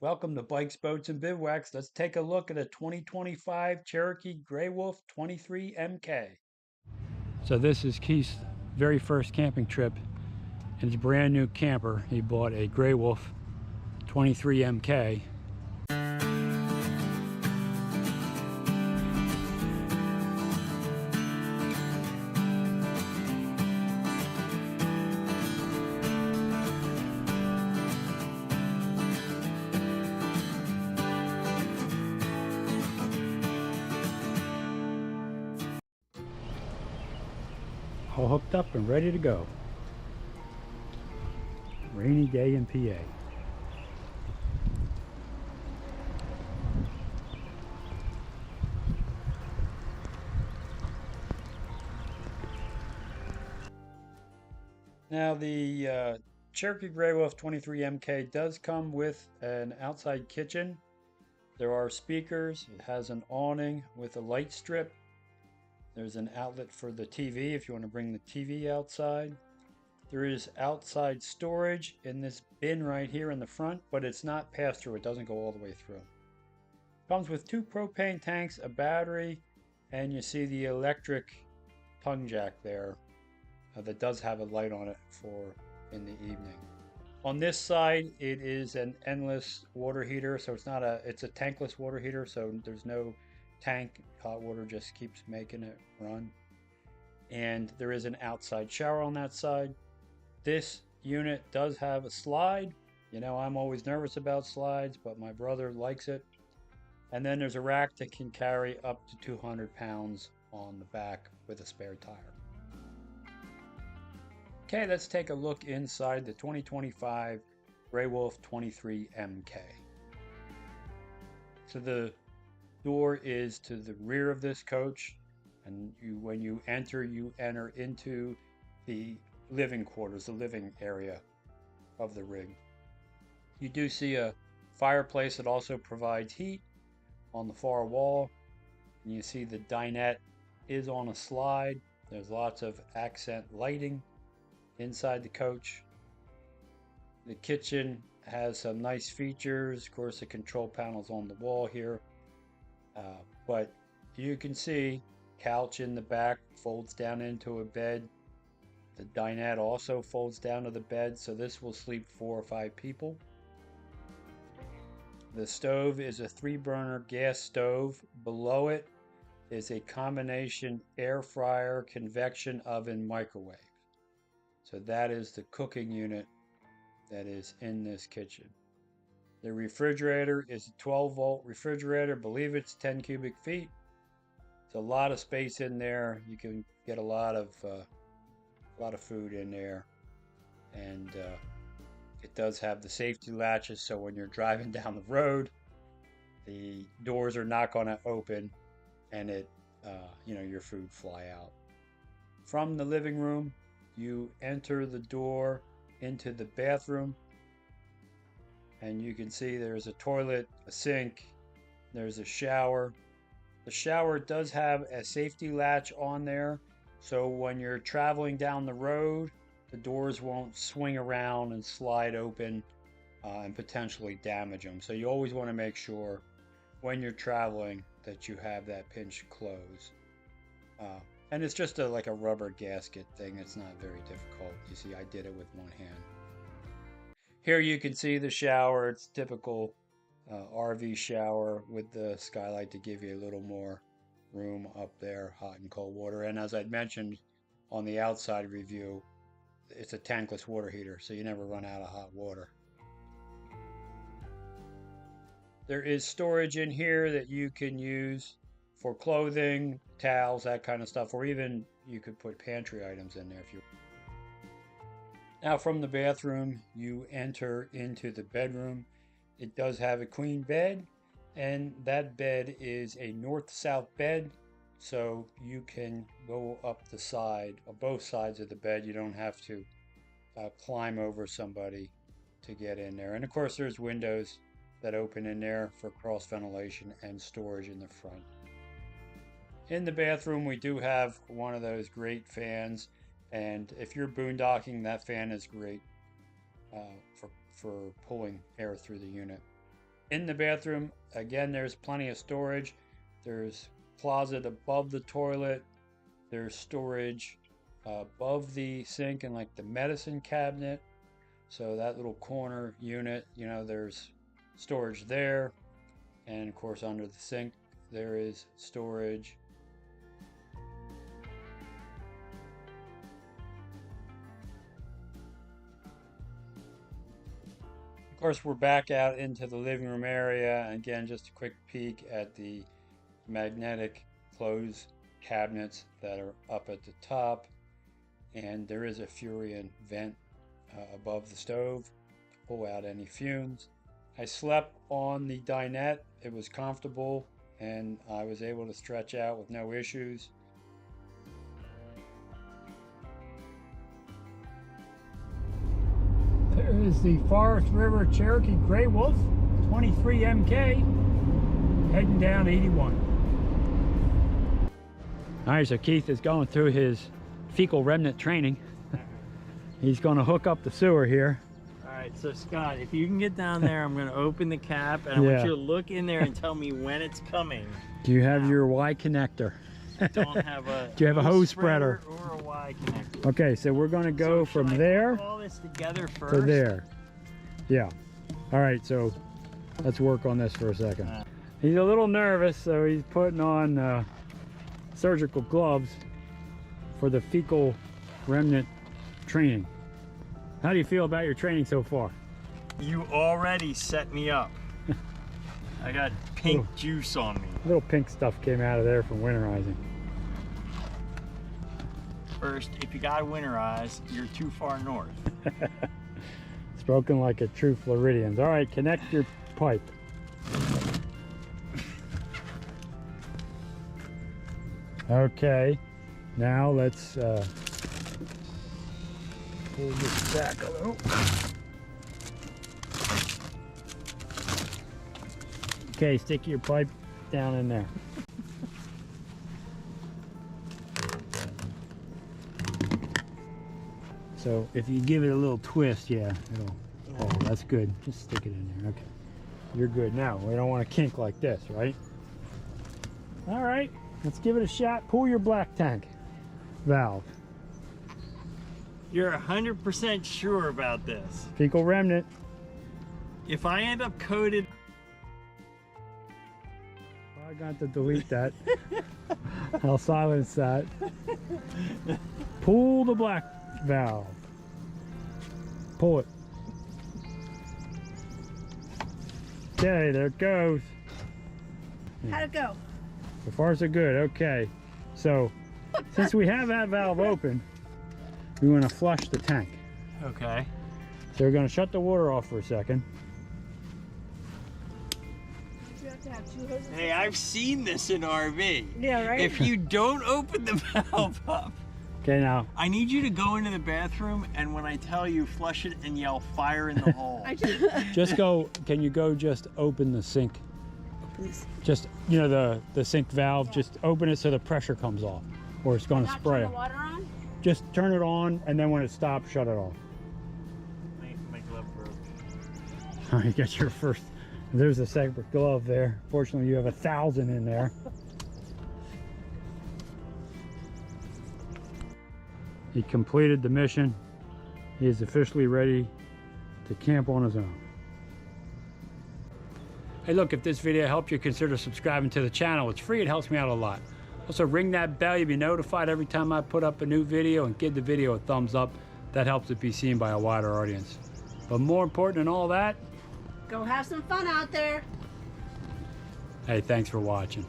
Welcome to Bikes, Boats, and Bivouacs. Let's take a look at a 2025 Cherokee Grey Wolf 23 MK. So this is Keith's very first camping trip in his brand new camper. He bought a Grey Wolf 23 MK. All hooked up and ready to go. Rainy day in PA. Now the Cherokee Grey Wolf 23 MK does come with an outside kitchen. There are speakers. It has an awning with a light strip. There's an outlet for the TV if you want to bring the TV outside. There is outside storage in this bin right here in the front, but it's not passed through. It doesn't go all the way through. Comes with 2 propane tanks, a battery, and you see the electric tongue jack there that does have a light on it for in the evening. On this side, it is an endless water heater, so it's a tankless water heater, so there's no tank. Hot water just keeps making it run. And there is an outside shower on that side. This unit does have a slide. You know, I'm always nervous about slides, but my brother likes it. And then there's a rack that can carry up to 200 pounds on the back with a spare tire. Okay, let's take a look inside the 2025 Grey Wolf 23 MK. So the door is to the rear of this coach, and when you enter into the living quarters, the living area of the rig. You do see a fireplace that also provides heat on the far wall, and you see the dinette is on a slide. There's lots of accent lighting inside the coach. The kitchen has some nice features. Of course, the control panel's on the wall here. But you can see couch in the back folds down into a bed. The dinette also folds down to the bed, so this will sleep 4 or 5 people. The stove is a 3-burner gas stove. Below it is a combination air fryer, convection oven, microwave. So that is the cooking unit that is in this kitchen. The refrigerator is a 12-volt refrigerator. I believe it's 10 cubic feet. It's a lot of space in there. You can get a lot of food in there, and it does have the safety latches. So when you're driving down the road, the doors are not going to open, and your food fly out. From the living room, you enter the door into the bathroom. And you can see there's a toilet, a sink, there's a shower. The shower does have a safety latch on there, so when you're traveling down the road, the doors won't swing around and slide open and potentially damage them. So you always want to make sure when you're traveling that you have that pinch close. And it's just like a rubber gasket thing. It's not very difficult. You see, I did it with one hand. Here you can see the shower. It's typical RV shower with the skylight to give you a little more room up there, hot and cold water. And as I'd mentioned on the outside review, it's a tankless water heater, so you never run out of hot water. There is storage in here that you can use for clothing, towels, that kind of stuff, or even you could put pantry items in there if you. Now from the bathroom, you enter into the bedroom. It does have a queen bed, and that bed is a north-south bed, so you can go up the side, or both sides of the bed. You don't have to climb over somebody to get in there. And of course, there's windows that open in there for cross ventilation and storage in the front. In the bathroom, we do have one of those great fans. And if you're boondocking, that fan is great for pulling air through the unit. In the bathroom, again, there's plenty of storage. There's closet above the toilet. There's storage above the sink and like the medicine cabinet. So that little corner unit, you know, there's storage there. And of course, under the sink, there is storage. Of course, we're back out into the living room area. Again, just a quick peek at the magnetic clothes cabinets that are up at the top. And there is a Furion vent above the stove to pull out any fumes. I slept on the dinette. It was comfortable and I was able to stretch out with no issues. There is the Forest River Cherokee Gray Wolf, 23 MK, heading down 81. All right, so Keith is going through his fecal remnant training. He's going to hook up the sewer here. All right, so Scott, if you can get down there, I'm going to open the cap and I want you to look in there and tell me when it's coming. Do you have your Y connector? I don't have a. Do you have a hose spreader or a Y connector? Okay, so we're going to go from there put all this together first to there. Yeah. All right, so let's work on this for a second. He's a little nervous, so he's putting on surgical gloves for the fecal remnant training. How do you feel about your training so far? You already set me up. I got pink juice on me. Little pink stuff came out of there from winterizing. First, if you gotta winterize, you're too far north. Spoken like a true Floridian. All right, connect your pipe. Okay, now let's pull this back a little. Okay, stick your pipe down in there. So if you give it a little twist, yeah, it'll, oh, that's good. Just stick it in there, okay. You're good. Now, we don't want to kink like this, right? All right, let's give it a shot. Pull your black tank valve. You're 100% sure about this? Fecal remnant. If I end up coated... I got to delete that. I'll silence that. Pull the black valve. Pull it. Okay, there it goes. How'd it go? So far so good. Okay, so since we have that valve open, we want to flush the tank. Okay. So we're going to shut the water off for a second. You have to have two hoses. Hey, I've seen this in RV. Yeah, right? If you don't open the valve up, Okay, now. I need you to go into the bathroom and when I tell you, flush it and yell fire in the hole. Just go, can you go just open the sink? Just, you know, the sink valve, just open it so the pressure comes off or it's going to spray. Turn the water on? Just turn it on and then when it stops, shut it off. My glove broke. All right, you got your first, there's a separate glove there. Fortunately, you have 1,000 in there. He completed the mission. He is officially ready to camp on his own. Hey, look, if this video helped you, consider subscribing to the channel. It's free, it helps me out a lot. Also, ring that bell, you'll be notified every time I put up a new video, and give the video a thumbs up. That helps it be seen by a wider audience. But more important than all that, Go have some fun out there. hey, thanks for watching.